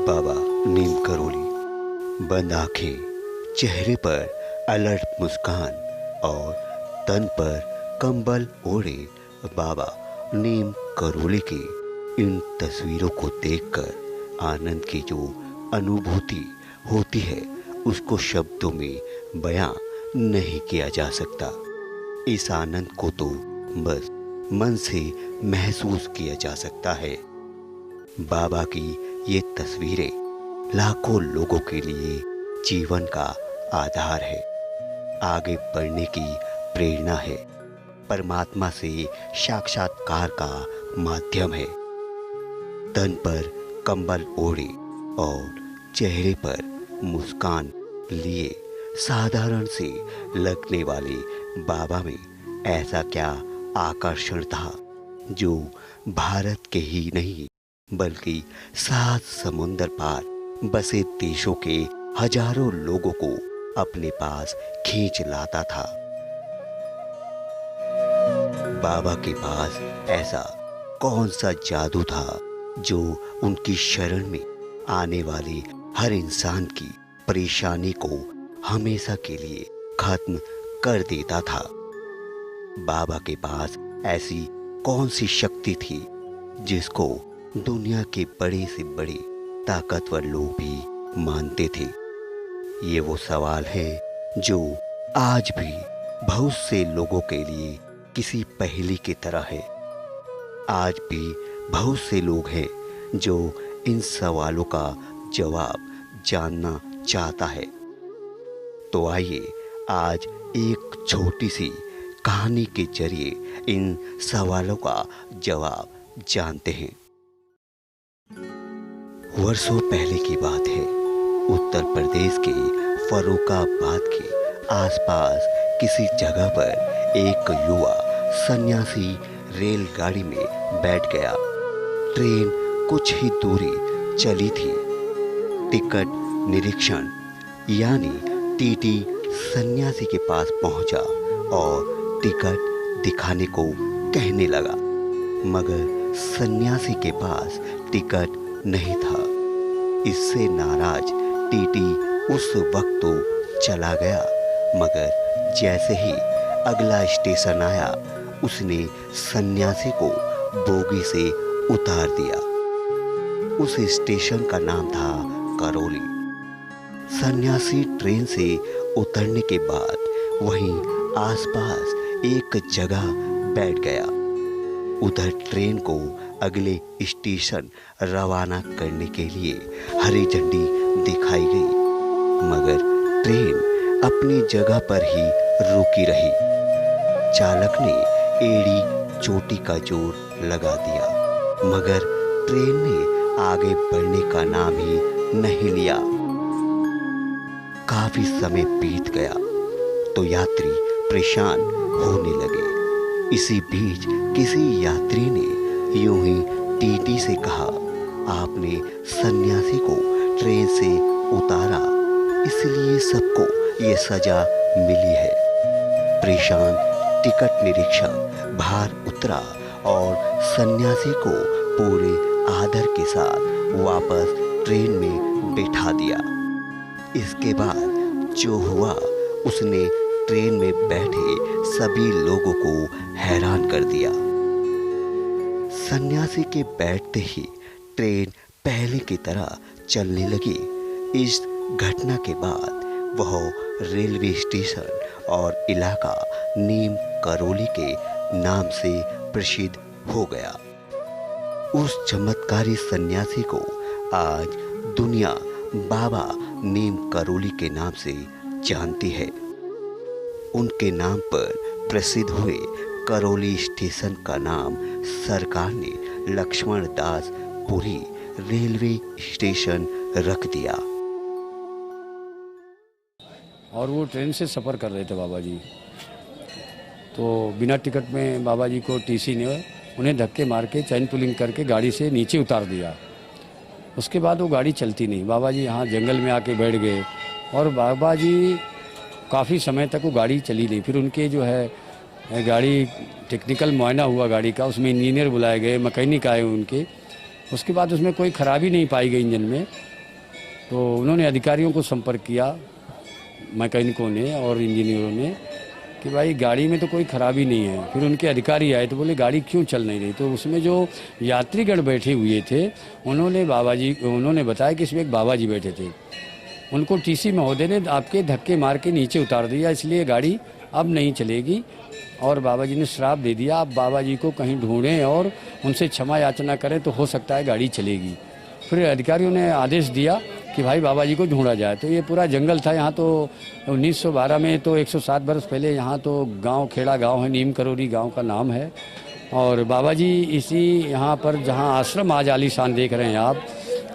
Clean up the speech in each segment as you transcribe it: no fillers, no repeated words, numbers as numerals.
बाबा नीम करोली। बंद आंखें, चेहरे पर अलर्ट मुस्कान और तन पर कंबल ओढ़े बाबा नीम करोली की इन तस्वीरों को देखकर आनंद की जो अनुभूति होती है उसको शब्दों में बयां नहीं किया जा सकता। इस आनंद को तो बस मन से महसूस किया जा सकता है। बाबा की ये तस्वीरें लाखों लोगों के लिए जीवन का आधार है, आगे बढ़ने की प्रेरणा है, परमात्मा से साक्षात्कार का माध्यम है। तन पर कंबल ओढ़े और चेहरे पर मुस्कान लिए साधारण से लगने वाले बाबा में ऐसा क्या आकर्षण था जो भारत के ही नहीं बल्कि 7 समुंदर पार बसे देशों के हजारों लोगों को अपने पास खींच लाता था। बाबा के पास ऐसा कौन सा जादू था जो उनकी शरण में आने वाले हर इंसान की परेशानी को हमेशा के लिए खत्म कर देता था। बाबा के पास ऐसी कौन सी शक्ति थी जिसको दुनिया के बड़े से बड़े ताकतवर लोग भी मानते थे। ये वो सवाल है जो आज भी बहुत से लोगों के लिए किसी पहेली की तरह है। आज भी बहुत से लोग हैं जो इन सवालों का जवाब जानना चाहता है। तो आइए आज एक छोटी सी कहानी के जरिए इन सवालों का जवाब जानते हैं। वर्षों पहले की बात है। उत्तर प्रदेश के फर्रुखाबाद के आसपास किसी जगह पर एक युवा सन्यासी रेलगाड़ी में बैठ गया। ट्रेन कुछ ही दूरी चली थी। टिकट निरीक्षण यानी टीटी सन्यासी के पास पहुंचा और टिकट दिखाने को कहने लगा, मगर सन्यासी के पास टिकट नहीं था। इससे नाराज टीटी उस वक्त तो चला गया, मगर जैसे ही अगला स्टेशन आया उसने सन्यासी को बोगी से उतार दिया। उस स्टेशन का नाम था करौली। सन्यासी ट्रेन से उतरने के बाद वहीं आसपास एक जगह बैठ गया। उधर ट्रेन को अगले स्टेशन रवाना करने के लिए हरी झंडी दिखाई गई, मगर ट्रेन अपनी जगह पर ही रुकी रही। चालक ने एड़ी चोटी का जोर लगा दिया, मगर ट्रेन ने आगे बढ़ने का नाम ही नहीं लिया। काफी समय बीत गया तो यात्री परेशान होने लगे। इसी बीच किसी यात्री ने यूं ही टीटी से कहा, आपने सन्यासी को ट्रेन से उतारा, इसलिए सबको ये सजा मिली है। परेशान टिकट निरीक्षक बाहर उतरा और सन्यासी को पूरे आदर के साथ वापस ट्रेन में बैठा दिया। इसके बाद जो हुआ उसने ट्रेन में बैठे सभी लोगों को हैरान कर दिया। सन्यासी के बैठते ही ट्रेन पहले की तरह चलने लगी। इस घटना के बाद वह रेलवे स्टेशन और इलाका नीम करौली के नाम से प्रसिद्ध हो गया। उस चमत्कारी सन्यासी को आज दुनिया बाबा नीम करौली के नाम से जानती है। उनके नाम पर प्रसिद्ध हुए करौली स्टेशन का नाम सरकार ने लक्ष्मण दास पुरी रेलवे स्टेशन रख दिया। और वो ट्रेन से सफ़र कर रहे थे बाबा जी, तो बिना टिकट में बाबा जी को टीसी ने उन्हें धक्के मार के चैन पुलिंग करके गाड़ी से नीचे उतार दिया। उसके बाद वो गाड़ी चलती नहीं। बाबा जी यहाँ जंगल में आके बैठ गए और बाबा जी काफ़ी समय तक वो गाड़ी चली नहीं। फिर उनके जो है गाड़ी टेक्निकल मुआयना हुआ गाड़ी का, उसमें इंजीनियर बुलाए गए, मैकेनिक आए उनके। उसके बाद उसमें कोई ख़राबी नहीं पाई गई इंजन में, तो उन्होंने अधिकारियों को संपर्क किया, मैकेनिकों ने और इंजीनियरों ने, कि भाई गाड़ी में तो कोई खराबी नहीं है। फिर उनके अधिकारी आए तो बोले गाड़ी क्यों चल नहीं रही। तो उसमें जो यात्रीगण बैठे हुए थे उन्होंने बताया कि इसमें एक बाबा जी बैठे थे, उनको टीसी महोदय ने आपके धक्के मार के नीचे उतार दिया, इसलिए गाड़ी अब नहीं चलेगी। और बाबा जी ने श्राप दे दिया, आप बाबा जी को कहीं ढूंढें और उनसे क्षमा याचना करें तो हो सकता है गाड़ी चलेगी। फिर अधिकारियों ने आदेश दिया कि भाई बाबा जी को ढूंढा जाए। तो ये पूरा जंगल था यहाँ। तो 1912 में तो 107 बरस पहले यहाँ तो गांव, खेड़ा गांव है, नीम करोली गांव का नाम है। और बाबा जी इसी यहाँ पर जहाँ आश्रम आज आलीशान देख रहे हैं आप,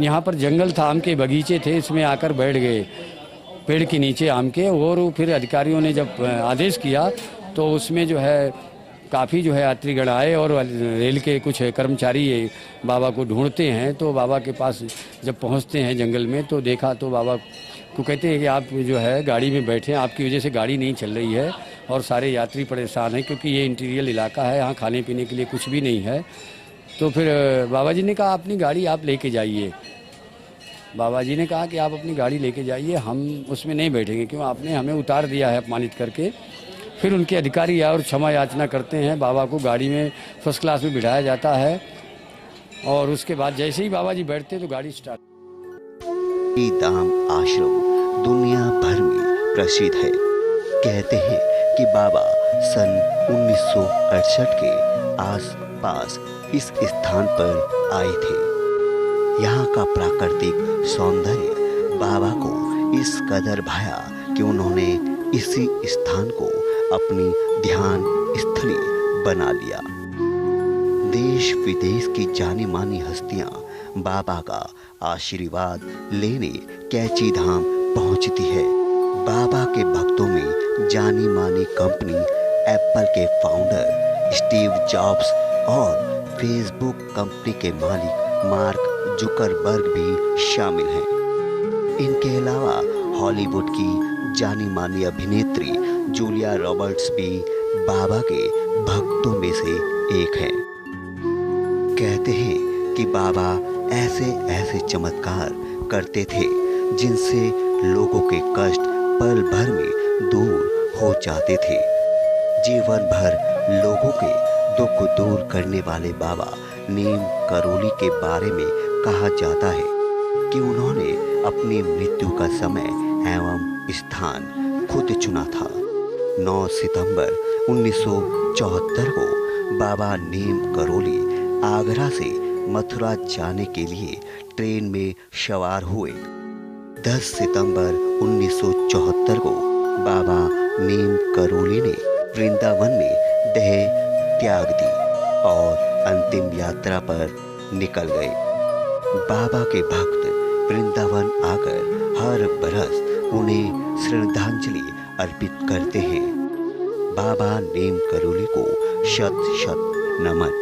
यहाँ पर जंगल था, आम के बगीचे थे, इसमें आकर बैठ गए पेड़ के नीचे आम के। और फिर अधिकारियों ने जब आदेश किया तो उसमें जो है काफ़ी जो है यात्रीगण आए और रेल के कुछ कर्मचारी बाबा को ढूंढते हैं। तो बाबा के पास जब पहुंचते हैं जंगल में तो देखा, तो बाबा को कहते हैं कि आप जो है गाड़ी में बैठे हैं, आपकी वजह से गाड़ी नहीं चल रही है और सारे यात्री परेशान हैं, क्योंकि ये इंटीरियर इलाका है, यहाँ खाने पीने के लिए कुछ भी नहीं है। तो फिर बाबा जी ने कहा अपनी गाड़ी आप लेके जाइए। बाबा जी ने कहा कि आप अपनी गाड़ी लेके जाइए, हम उसमें नहीं बैठेंगे, क्यों आपने हमें उतार दिया है अपमानित करके। फिर उनके अधिकारी आए और क्षमा याचना करते हैं, बाबा को गाड़ी में फर्स्ट क्लास में बिठाया जाता है। और उसके बाद जैसे ही बाबा जी बैठते तो गाड़ी स्टार्ट। धाम आश्रम दुनिया भर में प्रसिद्ध है। कहते हैं कि बाबा सन 1968 के आसपास इस स्थान पर आए थे। यहाँ का प्राकृतिक सौंदर्य बाबा को इस कदर भाया कि उन्होंने इसी स्थान को अपनी ध्यान स्थली बना लिया। देश विदेश की जानी मानी हस्तियां बाबा का आशीर्वाद लेने कैची धाम पहुंचती है। बाबा के भक्तों में जानी मानी कंपनी एप्पल के फाउंडर स्टीव जॉब्स और फेसबुक कंपनी के मालिक मार्क जुकरबर्ग भी शामिल हैं। इनके अलावा हॉलीवुड की जानी मानी अभिनेत्री जूलिया रॉबर्ट्स भी बाबा के भक्तों में से एक हैं। कहते हैं कि बाबा ऐसे ऐसे चमत्कार करते थे जिनसे लोगों के कष्ट पल भर में दूर हो जाते थे। जीवन भर लोगों के दुख दूर करने वाले बाबा नीम करोली के बारे में कहा जाता है कि उन्होंने अपनी मृत्यु का समय एवं स्थान खुद चुना था। 9 सितंबर 1974 को बाबा नीम करोली आगरा से मथुरा जाने के लिए ट्रेन में सवार हुए। 10 सितंबर 1974 को बाबा नीम करोली ने वृंदावन में देह त्याग दी और अंतिम यात्रा पर निकल गए। बाबा के भक्त वृंदावन आकर हर बरस उन्हें श्रद्धांजलि अर्पित करते हैं। बाबा नीम करोली को शत शत नमन।